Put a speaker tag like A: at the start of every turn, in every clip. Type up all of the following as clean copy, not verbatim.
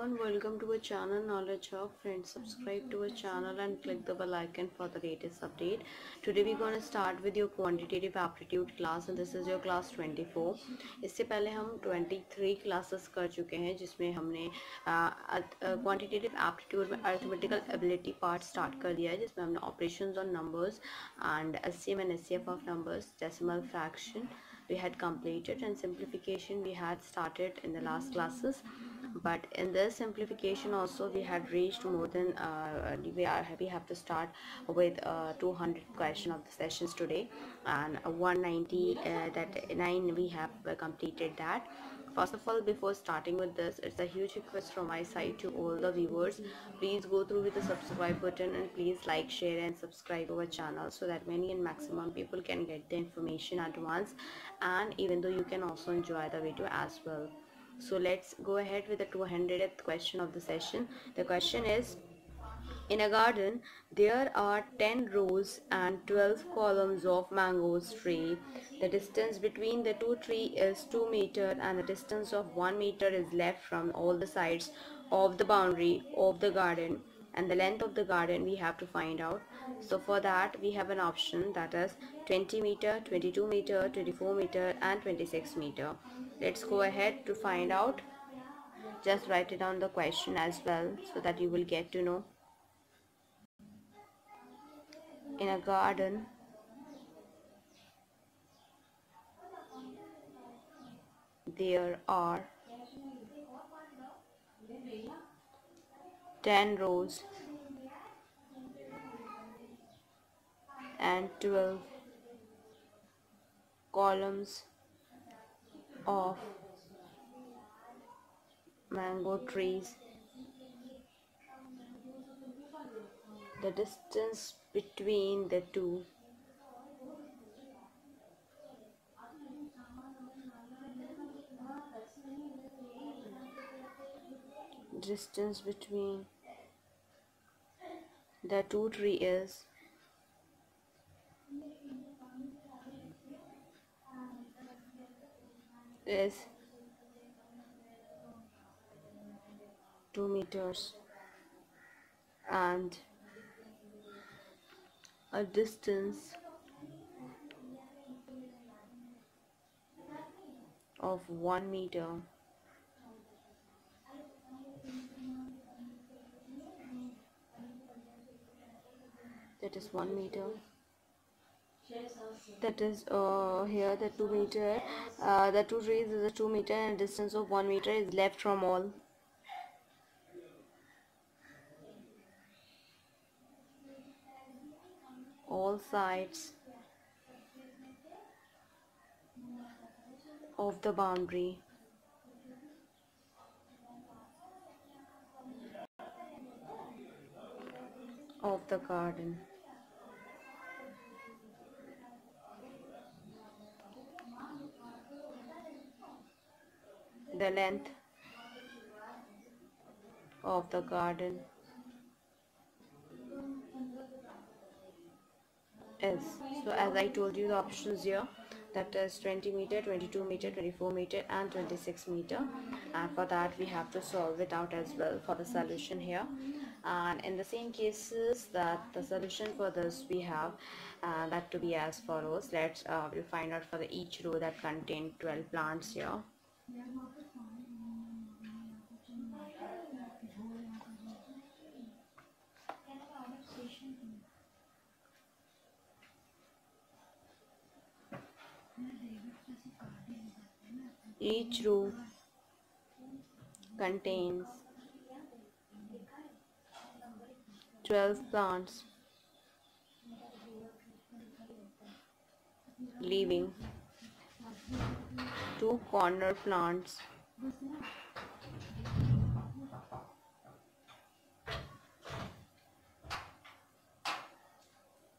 A: everyone, welcome to our channel Knowledge Hub. Friends, subscribe to our channel and click the bell icon for the latest update. Today we're going to start with your quantitative aptitude class and this is your class 24. इससे पहले हम 23 classes कर चुके हैं जिसमें हमने quantitative aptitude में arithmetical ability part start कर दिया है जिसमें हमने operations on numbers and SCM and SCF of numbers, decimal fraction we had completed, and simplification we had started in the last classes. But in this simplification also we had reached more than we have to start with 200 question of the sessions today, and 199 we have completed that. First of all, before starting with this, it's a huge request from my side to all the viewers. Please go through with the subscribe button and please like, share and subscribe our channel so that many and maximum people can get the information at once, and even though you can also enjoy the video as well. So let's go ahead with the 200th question of the session. The question is, in a garden, there are 10 rows and 12 columns of mangoes tree. The distance between the two trees is 2 meters and the distance of 1 meter is left from all the sides of the boundary of the garden, and the length of the garden we have to find out. So for that we have an option, that is 20 meter, 22 meter, 24 meter and 26 meter. Let's go ahead to find out. Just write it down the question as well so that you will get to know. In a garden, there are 10 rows and 12 columns of mango trees. The distance between the two trees is 2 meters and a distance of 1 meter. That is 1 meter. That is here the 2 meter. The two trees is a 2 meter and a distance of 1 meter is left from all sides of the boundary of the garden. The length of the garden is, so as I told you the options here, that is 20 meter, 22 meter, 24 meter and 26 meter, and for that we have to solve it out as well for the solution here. And in the same cases that the solution for this we have that to be as follows. Let's we'll find out for the each row that contain 12 plants here. Each row contains 12 plants, leaving 2 corner plants.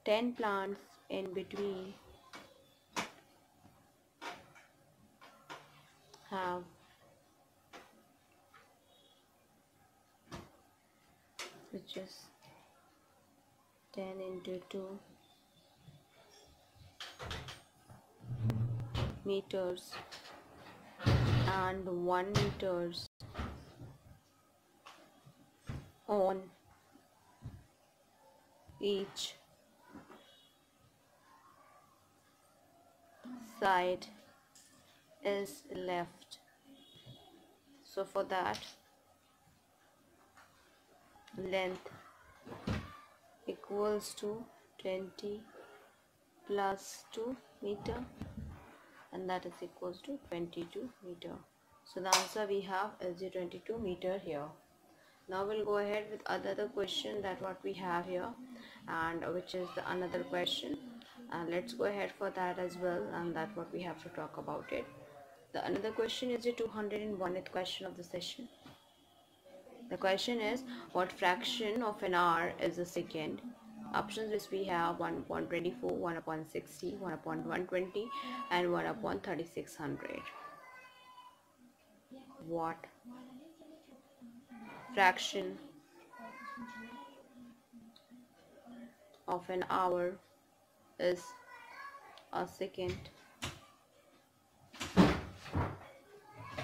A: Ten plants in between have which is 10 into 2 meters and 1 meters each side is left. So for that, length equals to 20 plus 2 meter, and that is equals to 22 meter. So the answer we have is the 22 meter here. Now we'll go ahead with another question that what we have here, and which is the another question, and let's go ahead for that as well, and that what we have to talk about it. The another question is the 201th question of the session. The question is, what fraction of an hour is a second? Options which we have 1/24, 1/60, 1/120, and 1/3600. What fraction of an hour is a second?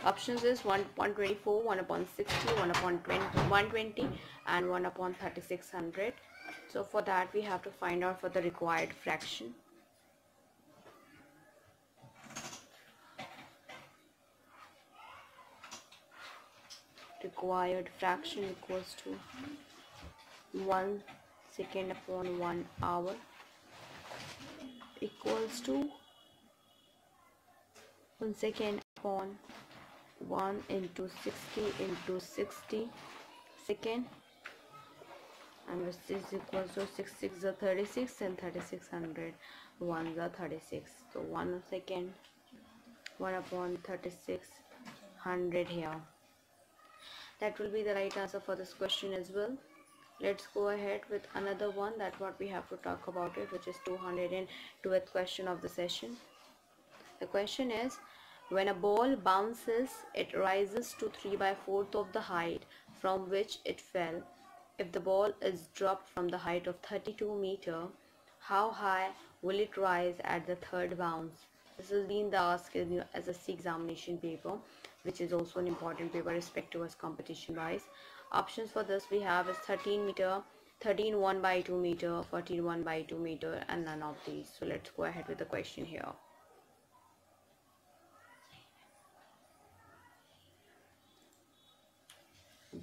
A: Options is 1/24, 1/60, 1/120, and 1/3600. So for that we have to find out for the required fraction. Required fraction equals to 1 second upon 1 hour equals to 1 second upon 1 into 60 into 60 second, and which is equals to 6 6 are 36 and 3600 1s are 36. So 1 second 1/3600 here. That will be the right answer for this question as well. Let's go ahead with another one that what we have to talk about it, which is 202th question of the session. The question is, when a ball bounces, it rises to 3/4 of the height from which it fell. If the ball is dropped from the height of 32 meter, how high will it rise at the third bounce? This has been the asked in your SSC examination paper, which is also an important paper respective as competition wise. Options for this we have is 13 meter, 13 1/2 meter, 14 1/2 meter, and none of these. So let's go ahead with the question here.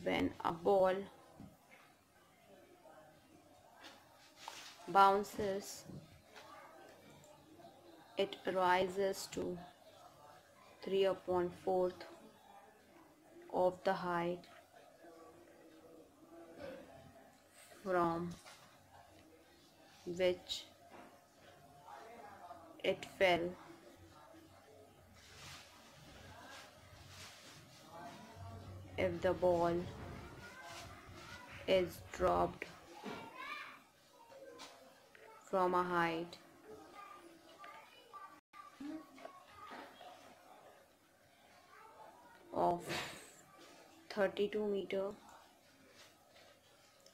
A: When a ball bounces, it rises to 3/4 of the height from which it fell. If the ball is dropped from a height of 32 meter,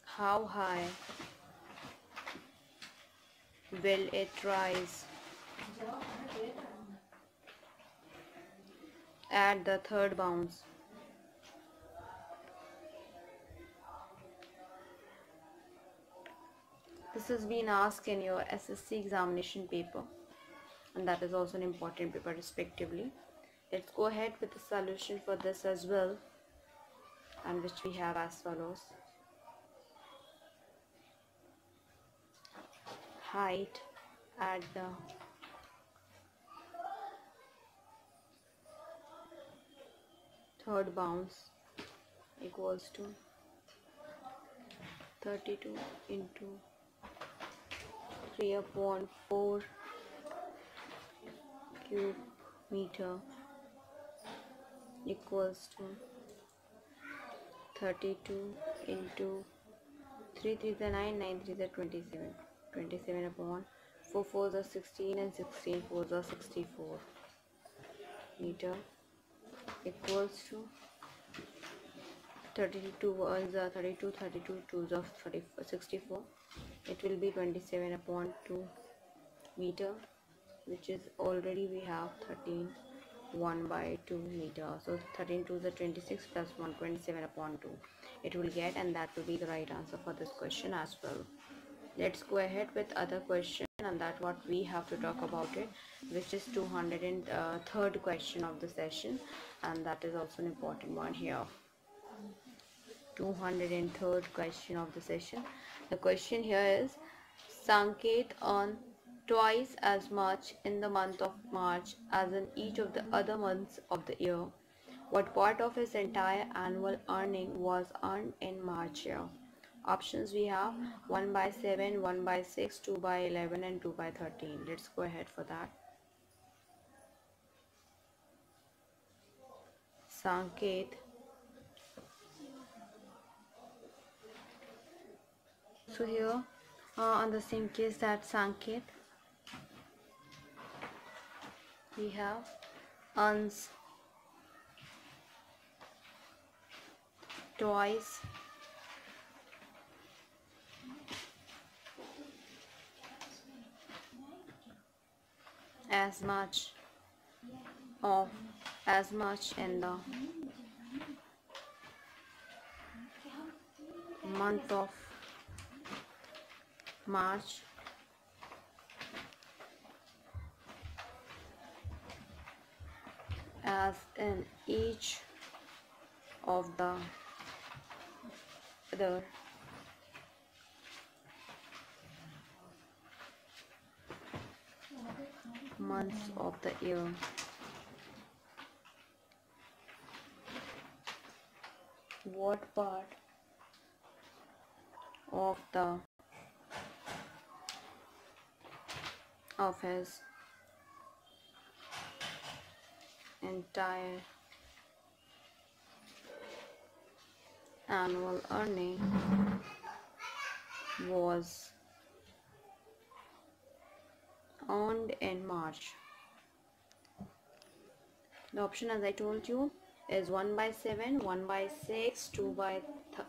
A: how high will it rise at the third bounce? This has been asked in your SSC examination paper, and that is also an important paper respectively. Let's go ahead with the solution for this as well, and which we have as follows. Height at the third bounce equals to 32 into 3/4 cube meter equals to 32 into 3 3s are 9, 9 3s are 27, 27 upon 4 4s are 16, and 16 4s are 64 meter equals to 32 1s are 32, 32 2s are 64. It will be 27/2 meter, which is already we have 13 1/2 meter. So 13 2s are 26 plus 1 27/2 it will get, and that will be the right answer for this question as well. Let's go ahead with other question, and that what we have to talk about it, which is 203rd question of the session, and that is also an important one here. 203rd question of the session. The question here is, Sanket earned twice as much in the month of March as in each of the other months of the year. What part of his entire annual earning was earned in March year? Options we have 1 by 7, 1 by 6, 2 by 11 and 2 by 13. Let's go ahead for that. Sanket. So here on the same case that Sanket, we have earns twice as much in the month of March as in each of the other months of the year. What part of his entire annual earning was earned in March? The option, as I told you, is 1 by 7, 1 by 6, 2 by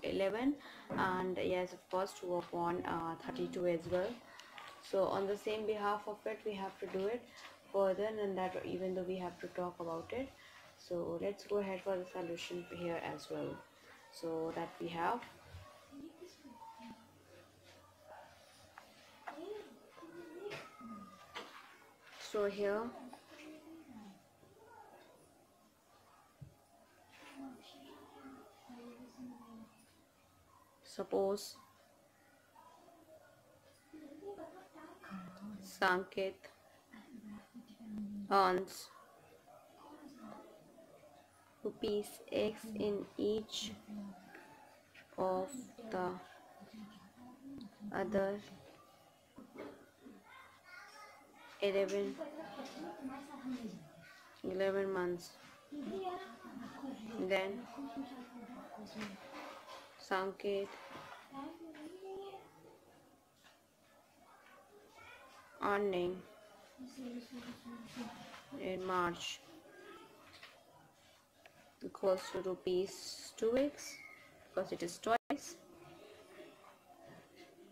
A: 11, and yes, of course, 2 upon 32 as well. So on the same behalf of it, we have to do it further, and that even though we have to talk about it. So let's go ahead for the solution here as well. So that we have here suppose Sanket earns rupees X in each of the other 11 months, then Sanket earning in March equals to rupees 2x because it is twice.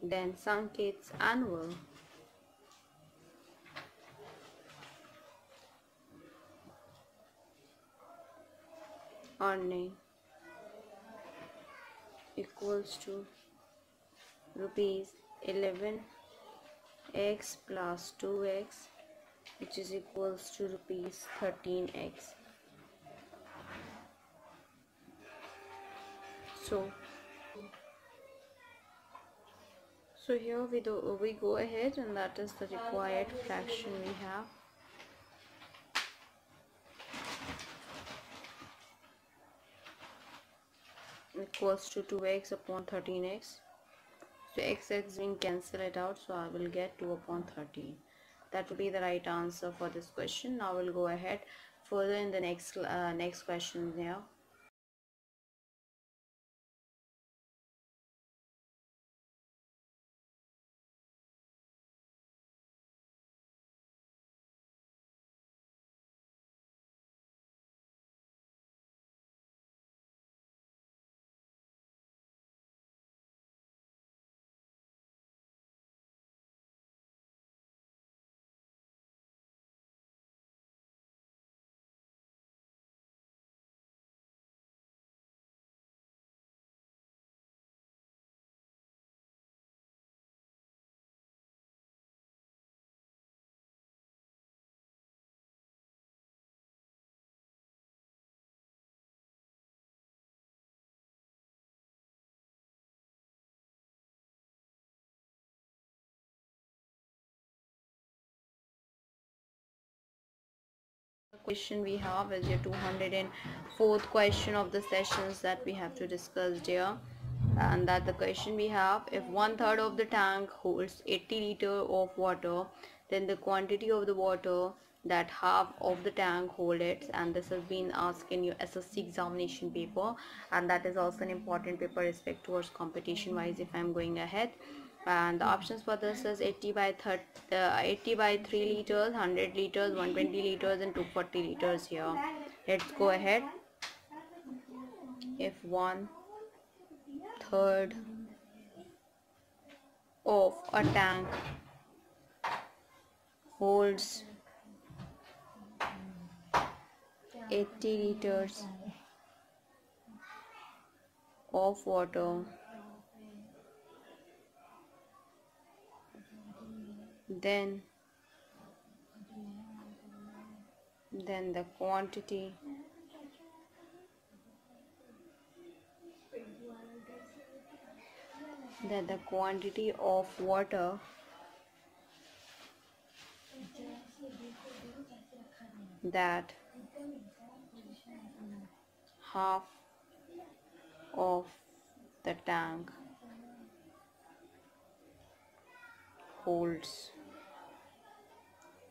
A: Then Sanket's annual earning equals to rupees 11x plus 2x, which is equals to rupees 13x. So here we go ahead, and that is the required fraction we have. Equals to 2x upon 13x. So x being cancel it out, so I will get 2 upon 13. That will be the right answer for this question. Now we'll go ahead further in the next question here. question we have is your 204th question of the sessions that we have to discuss here. And that the question we have, if 1/3 of the tank holds 80 liters of water, then the quantity of the water that half of the tank holds it. And this has been asked in your SSC examination paper, and that is also an important paper respect towards competition wise if I'm going ahead. And the options for this is 80 by 3 liters, 100 liters, 120 liters and 240 liters here. Let's go ahead. If 1/3 of a tank holds 80 liters of water, then the quantity of water that half of the tank holds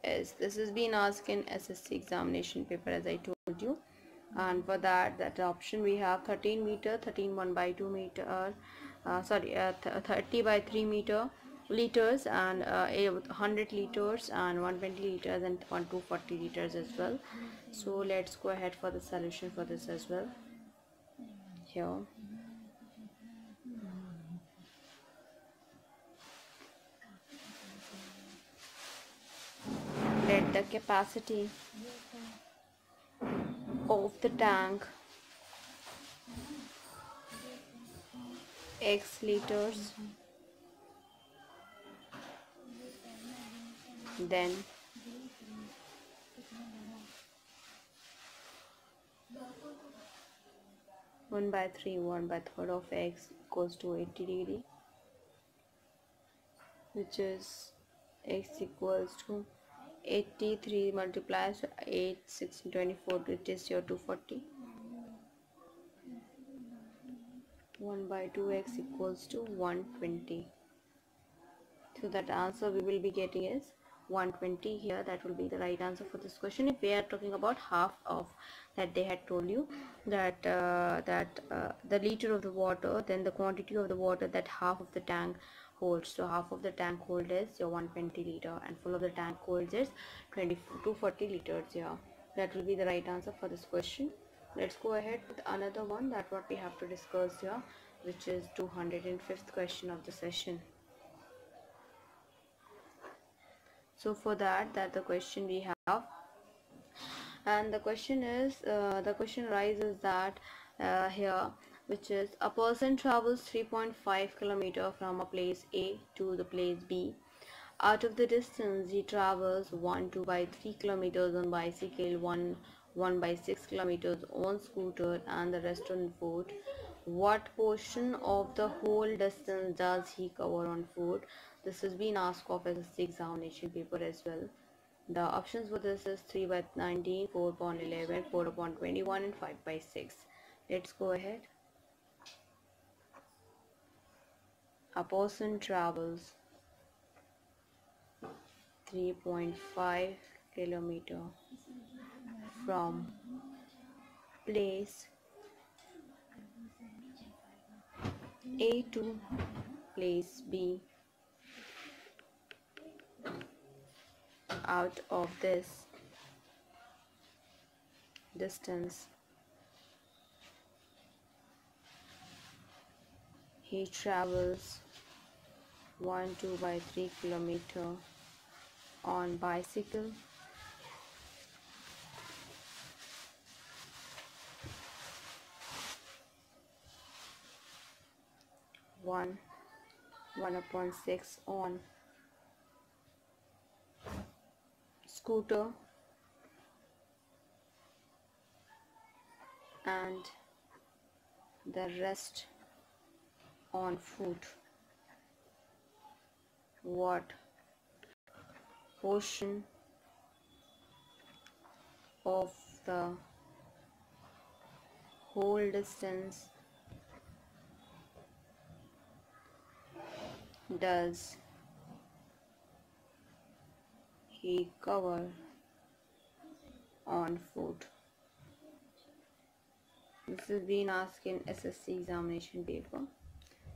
A: is. This has been asked in SSC examination paper, as I told you. And for that option we have 13 meter, 13 1/2 meter, 30 by 3 meter liters, and 100 liters and 120 liters and 240 liters as well. So let's go ahead for the solution for this as well. Here let the capacity of the tank X liters, then 1/3 1/3 of X equals to 80 degree, which is X equals to 83 multiplies 8 6 24, it is your 240. 1/2x equals to 120. So that answer we will be getting is 120 here. That will be the right answer for this question. If we are talking about half of that, they had told you that the liter of the water, then the quantity of the water that half of the tank holds. So half of the tank holds is your 120 liter, and full of the tank holds is 240 liters here. That will be the right answer for this question. Let's go ahead with another one that what we have to discuss here, which is 205th question of the session. So for that the question we have, and the question is the question arises that here, which is a person travels 3.5 km from a place A to the place B. Out of the distance he travels 1 by 3 kilometers on bicycle, 1 by 6 kilometers on scooter, and the rest on foot. What portion of the whole distance does he cover on foot? This has been asked of as a examination paper as well. The options for this is 3 by 19, 4 upon 11, 4 upon 21 and 5 by 6. Let's go ahead. A person travels 3.5 kilometer from place A to place B. Out of this distance he travels 1 by 3 kilometer on bicycle, 1 upon 6 on scooter, and the rest on foot. What portion of the whole distance does he cover on foot? This is being asked in SSC examination paper,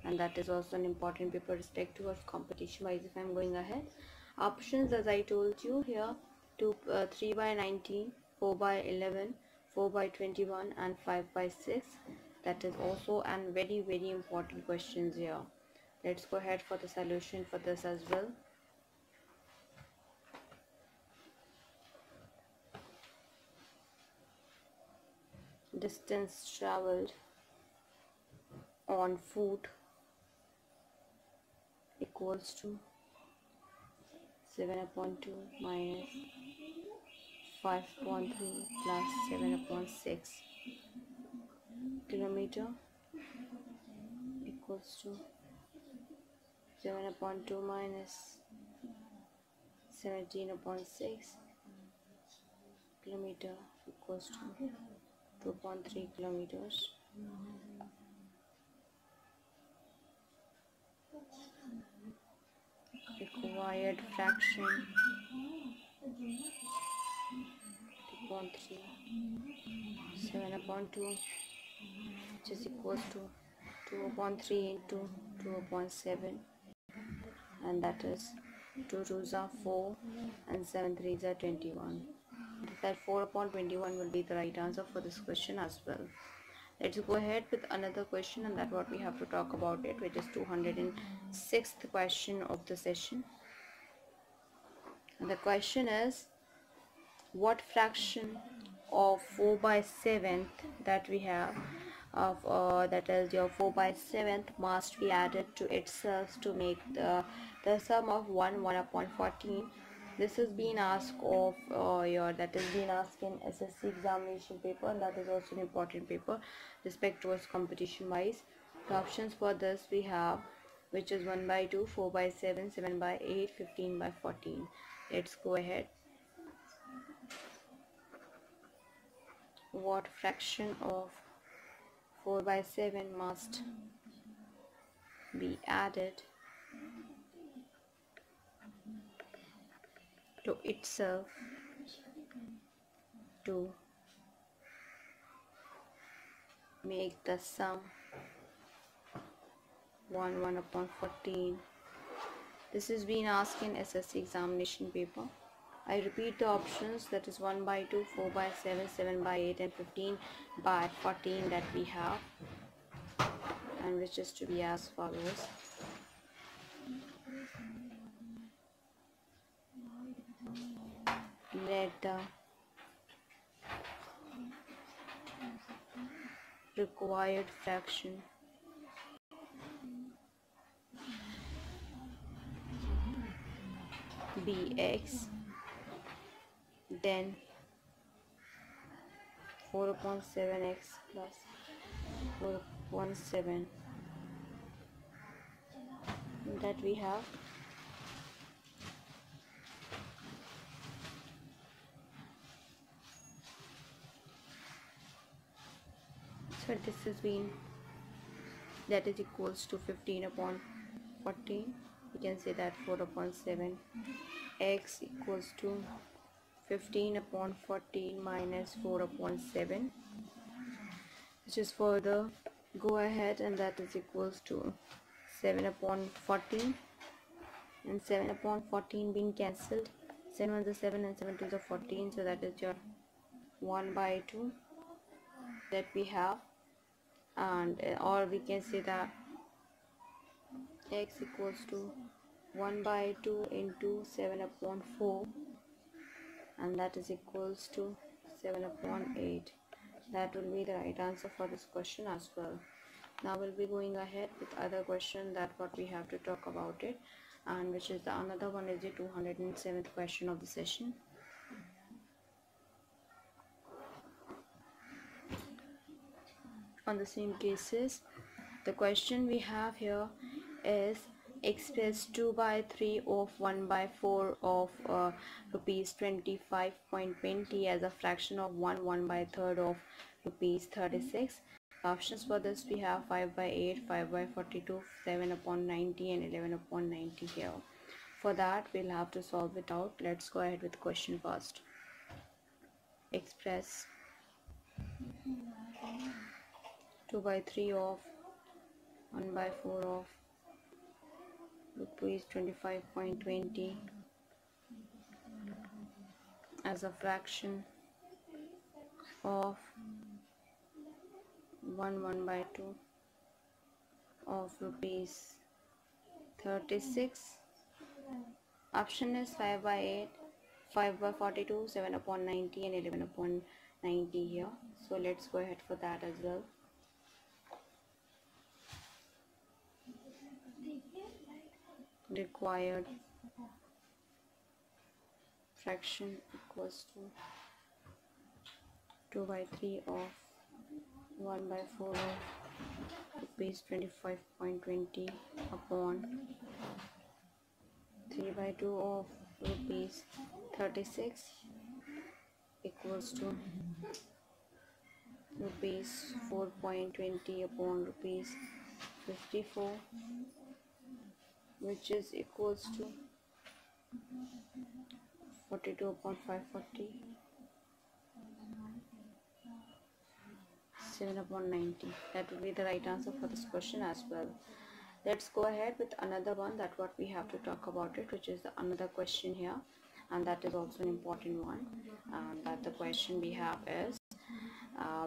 A: and that is also an important paper respective of competition wise. If I'm going ahead, options as I told you here, 3 by 19, 4 by 11, 4 by 21 and 5 by 6. That is also an very important questions here. Let's go ahead for the solution for this as well. Distance traveled on foot equals to 7/2 minus 5.3 plus 7/6 kilometer equals to 7/2 minus 17/6 kilometer equals to 2.3 kilometers. Required fraction 2.3, 7/2, which is equals to 2/3 into 2/7, and that is 2 2s are 4 and 7 3s are 21. That 4/21 will be the right answer for this question as well. Let's go ahead with another question, and that's what we have to talk about it, which is 206th question of the session. And the question is, what fraction of 4 by 7th that we have of that is your 4 by 7th must be added to itself to make the sum of 1/14. This is being asked of that is being asked in SSC examination paper, and that is also an important paper respect towards competition wise. The options for this we have, which is 1/2, 4 by 7, 7 by 8, 15 by 14. Let's go ahead. What fraction of 4 by 7 must be added to itself to make the sum 1/14. This is being asked in SSC examination paper. I repeat the options, that is 1/2, 4 by 7, 7 by 8 and 15 by 14 that we have, and which is to be as follows. Let the required fraction be x, then 4/7x plus 4/7 that we have. So this has been, that is equals to 15/14. You can say that 4/7 x equals to 15/14 minus 4/7, which is further go ahead, and that is equals to 7/14, and 7/14 being cancelled, 7 1s are 7 and 7 2s are 14, so that is your 1/2 that we have. And or we can say that x equals to 1/2 into 7/4, and that is equals to 7/8. That will be the right answer for this question as well. Now we'll be going ahead with other question, that what we have to talk about it, and which is the another one is the 207th question of the session. On the same cases, the question we have here is Express 2 by 3 of 1 by 4 of rupees 25.20 as a fraction of 1 by 3rd of rupees 36. Options for this we have 5 by 8, 5 by 42, 7 upon 90 and 11 upon 90 here. For that we'll have to solve it out. Let's go ahead with the question first. Express 2 by 3 of 1 by 4 of rupees 25.20 as a fraction of 1 by 2 of rupees 36. Option is 5 by 8, 5 by 42, 7 upon 90 and 11 upon 90 here. So let's go ahead for that as well. Required fraction equals to 2 by 3 of 1 by 4 of rupees 25.20 upon 3 by 2 of rupees 36 equals to rupees 4.20 upon rupees 54, which is equals to 42 upon 540, 7 upon 90. That would be the right answer for this question as well. Let's go ahead with another one, that what we have to talk about it, which is another question here, and that is also an important one. That the question we have is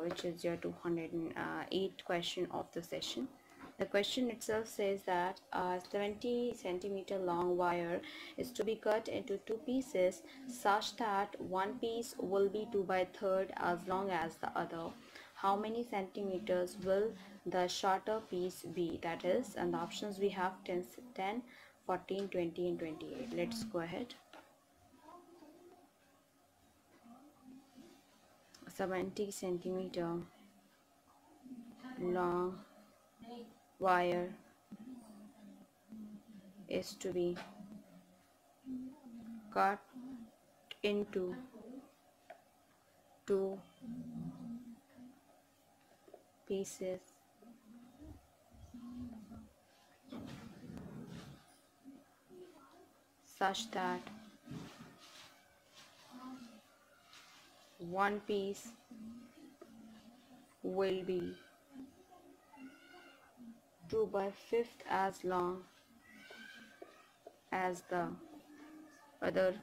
A: which is your 208th question of the session. The question itself says that a 70 centimeter long wire is to be cut into 2 pieces such that one piece will be 2 by 3rd as long as the other. How many centimeters will the shorter piece be? That is, and the options we have 10, 14, 20 and 28. Let's go ahead. 70 centimeter long wire is to be cut into 2 pieces such that one piece will be 2 by 5th as long as the other.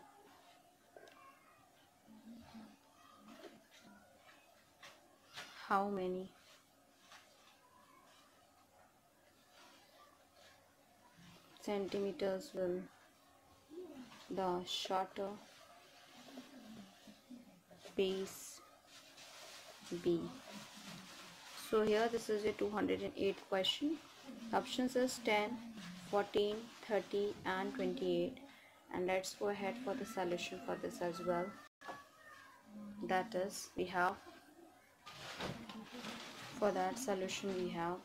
A: How many centimeters will the shorter piece be? So here this is a 208th question. Options is 10, 14, 30 and 28, and let's go ahead for the solution for this as well. That is, we have for that solution we have,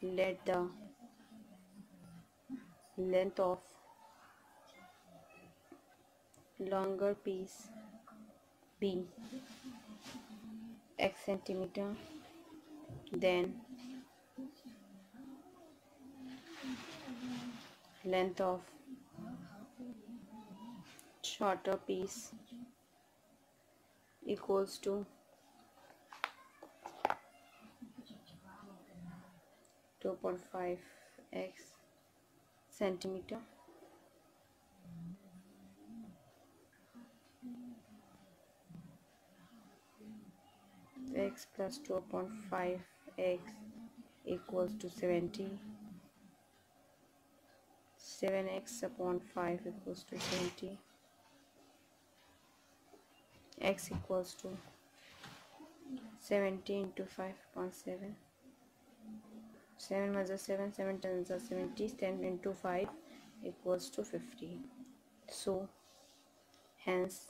A: let the length of longer piece be x centimeter, then length of shorter piece equals to 2.5 x centimeter. X plus 2.5 x equals to 70. 7x upon 5 equals to 20. X equals to 70 into 5 upon 7. 7 was a 7, 7 times a 70, 10 into 5 equals to 50. So hence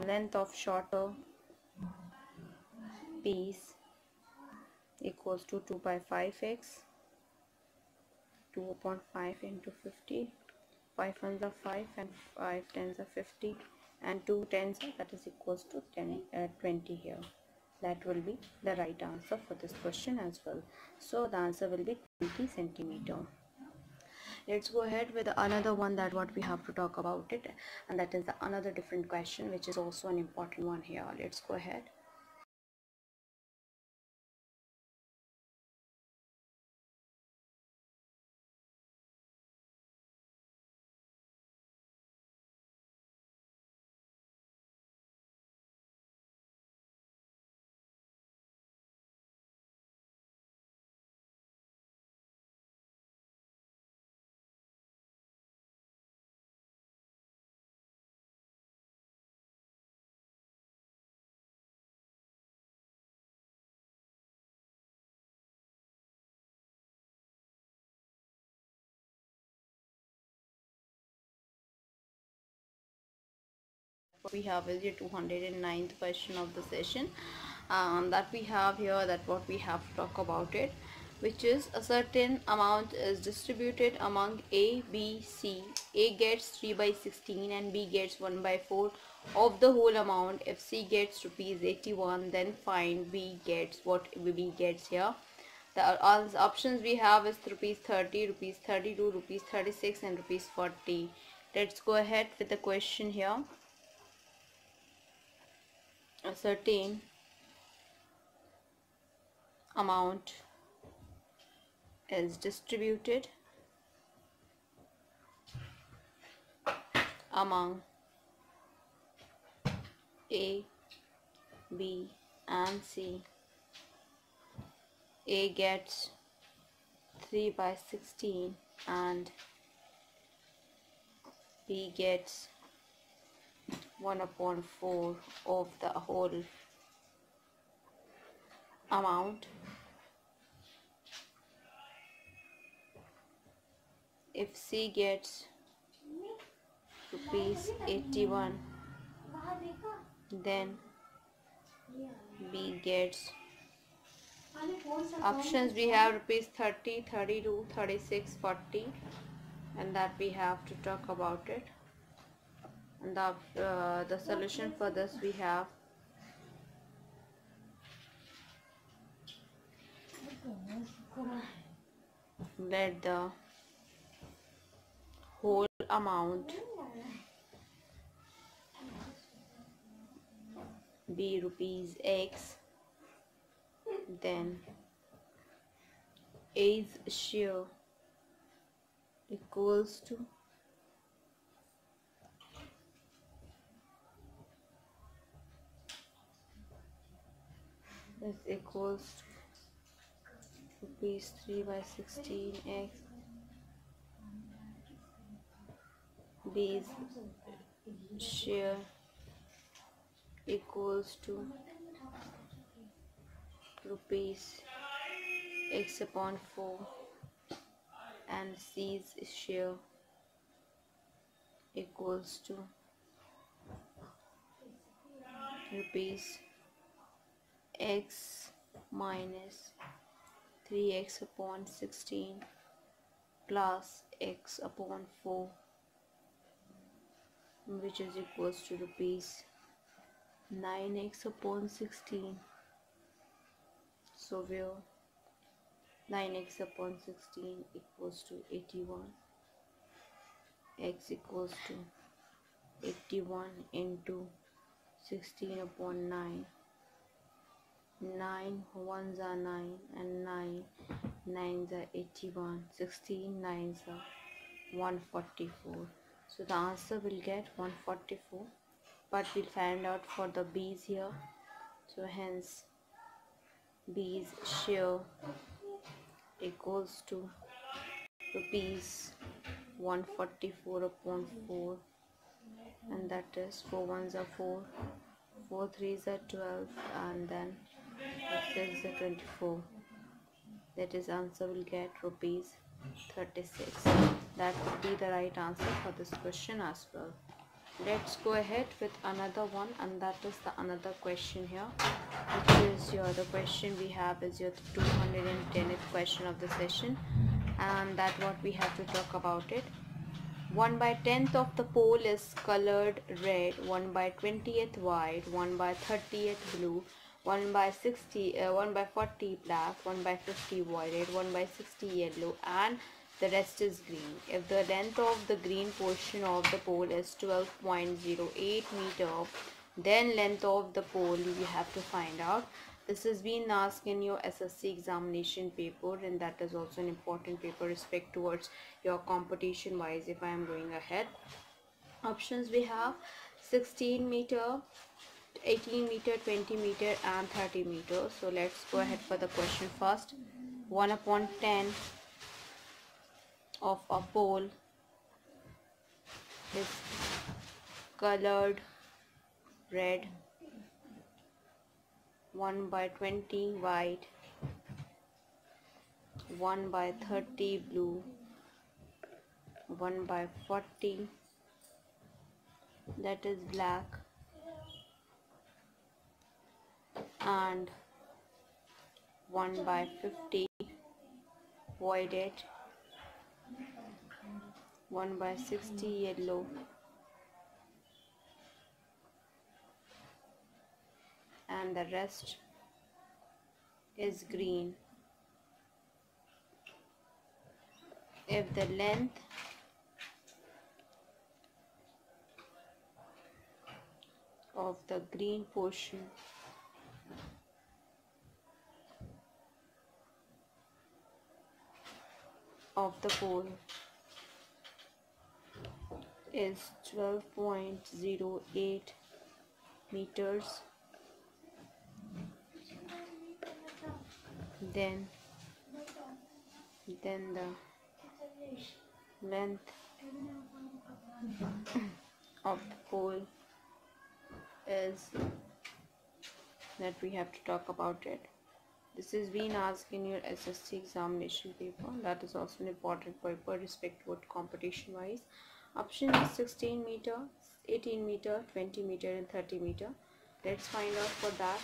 A: length of shorter piece equals to 2 by 5x, 2 upon 5 into 50, 5 ones are 5 and 5 tens are 50 and 2 tens are, that is equals to 20 here. That will be the right answer for this question as well. So the answer will be 20 centimeter. Let's go ahead with another one that what we have to talk about it, and that is another different question which is also an important one here. Let's go ahead. What we have is your 209th question of the session, that we have here, that what we have to talk about it, which is a certain amount is distributed among A, B, C. A gets 3 by 16 and B gets 1 by 4 of the whole amount. If C gets rupees 81, then find B gets what B gets here. The options we have is rupees 30, rupees 32, rupees 36 and rupees 40. Let's go ahead with the question here. A certain amount is distributed among A, B and C. A gets 3 by 16 and B gets 1 upon 4 of the whole amount. If C gets rupees 81, then B gets, options we have rupees 30, 32, 36, 40, and that we have to talk about it. And the solution for this we have let the whole amount be rupees X, then A's share equals to rupees 3 by 16 X. B's share equals to rupees X upon 4 and C's share equals to rupees X minus 3x upon 16 plus x upon 4, which is equals to rupees 9x upon 16. So where 9x upon 16 equals to 81, x equals to 81 into 16 upon 9. 9 ones are 9 and 9 nines are 81. 16 nines are 144. So the answer will get 144, but we'll find out for the B's here. So hence B's share equals to rupees 144 upon 4, and that is 4 ones are 4, 4 threes are 12, and then 6 are 24. That is answer will get rupees 36. That would be the right answer for this question as well. Let's go ahead with another one, and that is the another question here, which is the question we have is your 210th question of the session, and that what we have to talk about it. 1/10th of the pole is colored red, 1/20th white, 1/30th blue, 1/40 black, 1/50 violet, 1/60 yellow, and the rest is green. If the length of the green portion of the pole is 12.08 meter, then length of the pole you have to find out. This has been asked in your SSC examination paper, and that is also an important paper respect towards your competition wise. If I am going ahead, options we have 16 meter, 18 meter, 20 meter, and 30 meter. So let's go ahead for the question first. 1/10 of a pole is colored red, 1/20 white, 1/30 blue, 1/40 that is black, and 1/50 violet, 1/60 yellow, and the rest is green. If the length of the green portion of the pole is 12.08 meters, then the length of the pole is that we have to talk about it. This is being asked in your SSC examination paper. That is also an important paper respect what competition wise. Option is 16 meter, 18 meter, 20 meter, and 30 meter. Let's find out for that.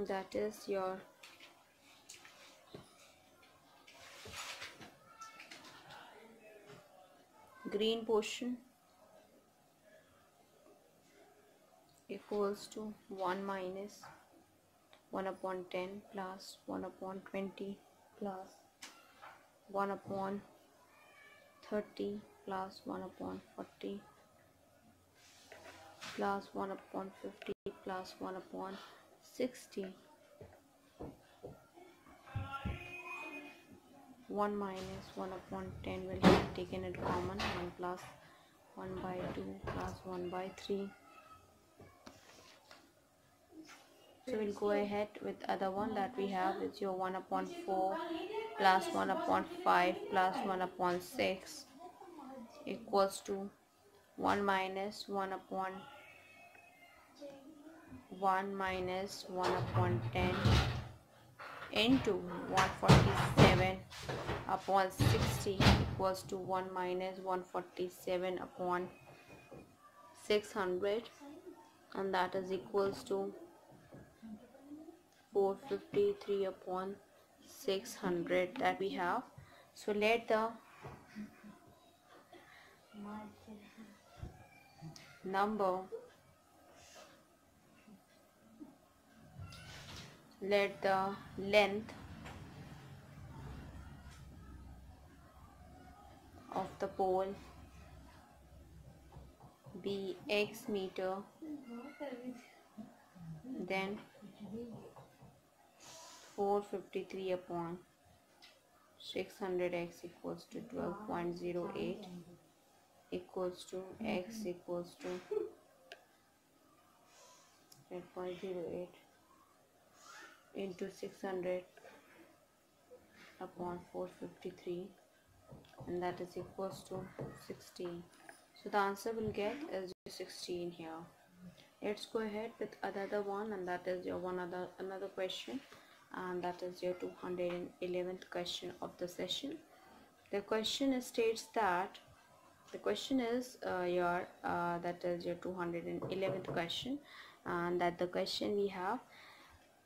A: That is your green portion equals to 1 minus 1/10 plus 1/20 plus 1/30 plus 1/40 plus 1/50 plus 1/60. 1 minus 1/10 will be taken in common. 1 plus 1/2 plus 1/3. So we'll go ahead with other one that we have is your 1/4 plus 1/5 plus 1/6 equals to 1 minus 1/10 into 147/60 equals to 1 minus 147/600, and that is equals to 453/600 that we have. So let the length of the pole be x meter, then 453/600x equals to 12.08 equals to x equals to 8.08 into 600/453, and that is equals to 16. So the answer we'll get is 16 here. Let's go ahead with another one, and that is your another question, and that is your 211th question of the session. The question states that The question is that is your 211th question, and that the question we have: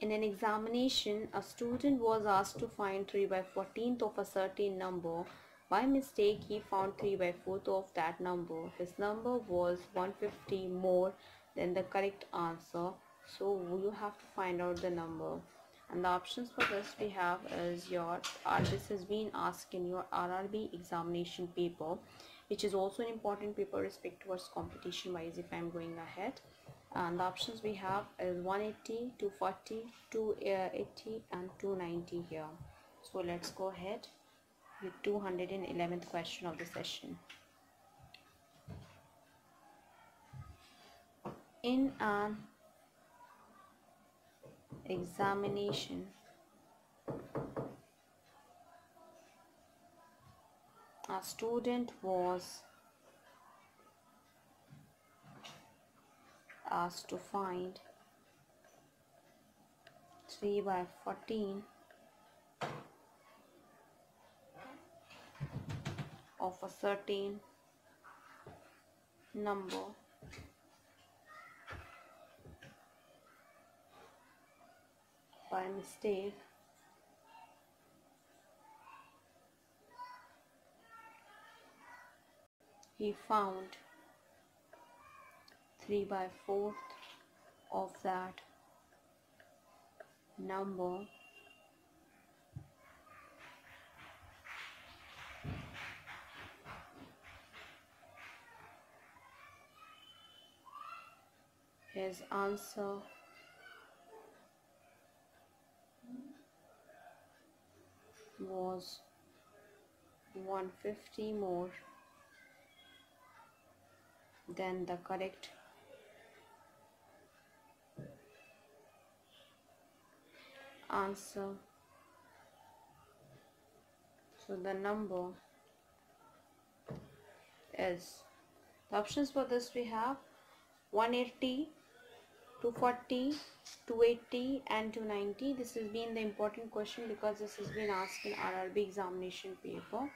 A: in an examination, a student was asked to find 3 by 14th of a certain number. By mistake, he found 3 by 4th of that number. His number was 150 more than the correct answer. So you have to find out the number. And the options for this we have is this has been asked in your RRB examination paper, which is also an important paper respect towards competition wise if I'm going ahead. And the options we have is 180, 240, 280 and 290 here. So let's go ahead with 211th question of the session. In an examination, a student was asked to find 3 by 14 of a certain number. By mistake, he found 3 by 4th of that number. His answer was 150 more than the correct answer. So the number is, the options for this we have 180, 240, 280 and 290. This has been the important question because this has been asked in RRB examination paper.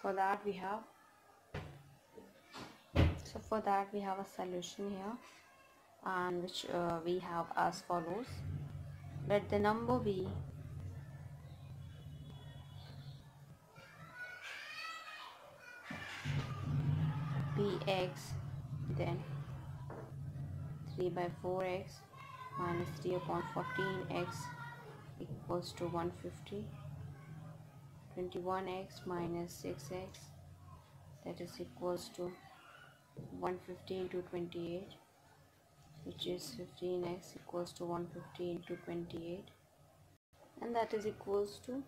A: For that we have a solution here, and which we have as follows. Let the number be Px, then 3 by 4x minus 3 upon 14x equals to 150, 21x minus 6x, that is equals to 150 into 28, which is 15x equals to 150 into 28, and that is equals to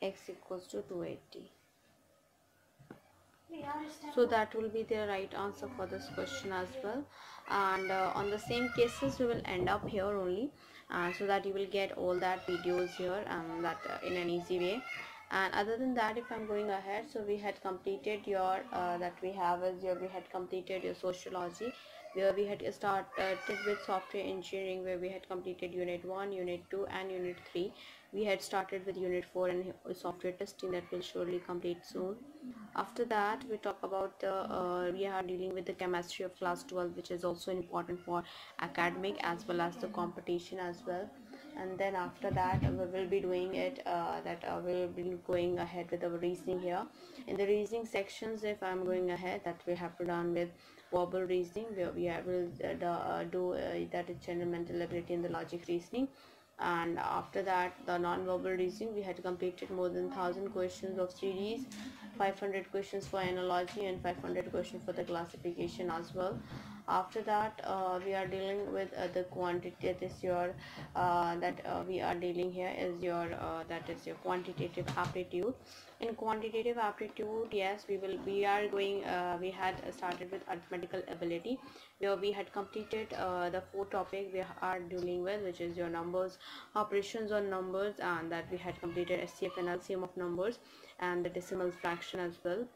A: x equals to 280. So that will be the right answer for this question as well. And on the same cases we will end up here only, so that you will get all that videos here and that in an easy way. And other than that, if I'm going ahead, so we had completed your we had completed your sociology, where we had started with software engineering, where we had completed unit 1, unit 2 and unit 3. We had started with unit 4 and software testing, that will surely complete soon. After that we talk about we are dealing with the chemistry of class 12, which is also important for academic as well as the competition as well. And then after that we will be doing it we will be going ahead with our reasoning here. In the reasoning sections, if I'm going ahead, that we have to done with verbal reasoning, where we will do that is general mental ability and the logic reasoning. And after that, the non-verbal reasoning, we had completed more than 1000 questions of series, 500 questions for analogy and 500 questions for the classification as well. After that we are dealing with the quantity, that is your we are dealing here is your that is your quantitative aptitude. In quantitative aptitude, yes, we had started with arithmetical ability, where we had completed the 4 topic we are dealing with, which is your numbers, operations on numbers, and that we had completed SCF and LCM of numbers and the decimal fraction as well.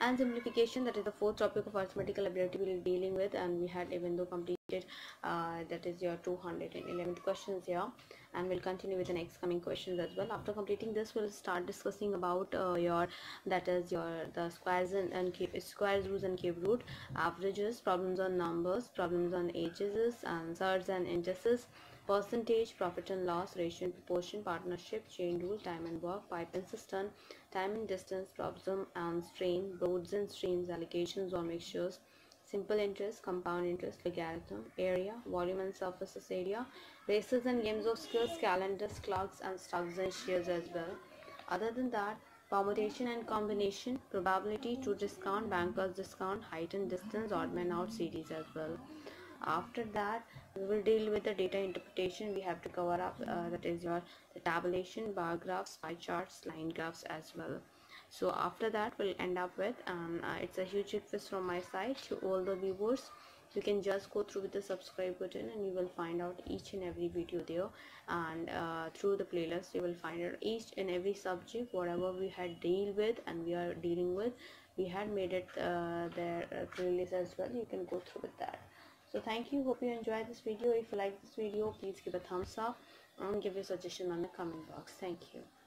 A: And simplification, that is the 4th topic of arithmetical ability we will be dealing with, and we had even though complete that is your 211th questions here, and we'll continue with the next coming questions as well. After completing this, we'll start discussing about the squares, roots and cube root, averages, problems on numbers, problems on ages, and surds and indices, percentage, profit and loss, ratio and proportion, partnership, chain rule, time and work, pipe and cistern, time and distance, problem and strain, loads and strains, allocations or mixtures, simple interest, compound interest, logarithm, area, volume and surfaces area, races and games of skills, calendars, clocks and stocks and shares as well. Other than that, permutation and combination, probability, true discount, banker's discount, height and distance, odd man out series as well. After that, we will deal with the data interpretation. We have to cover up that is the tabulation, bar graphs, pie charts, line graphs as well. So after that, we'll end up with it's a huge request from my side to all the viewers. You can just go through with the subscribe button and you will find out each and every video there, and through the playlist you will find out each and every subject whatever we had deal with and we are dealing with. We had made it there playlist as well. You can go through with that. So thank you, hope you enjoyed this video. If you like this video, please give a thumbs up and give your suggestion on the comment box. Thank you.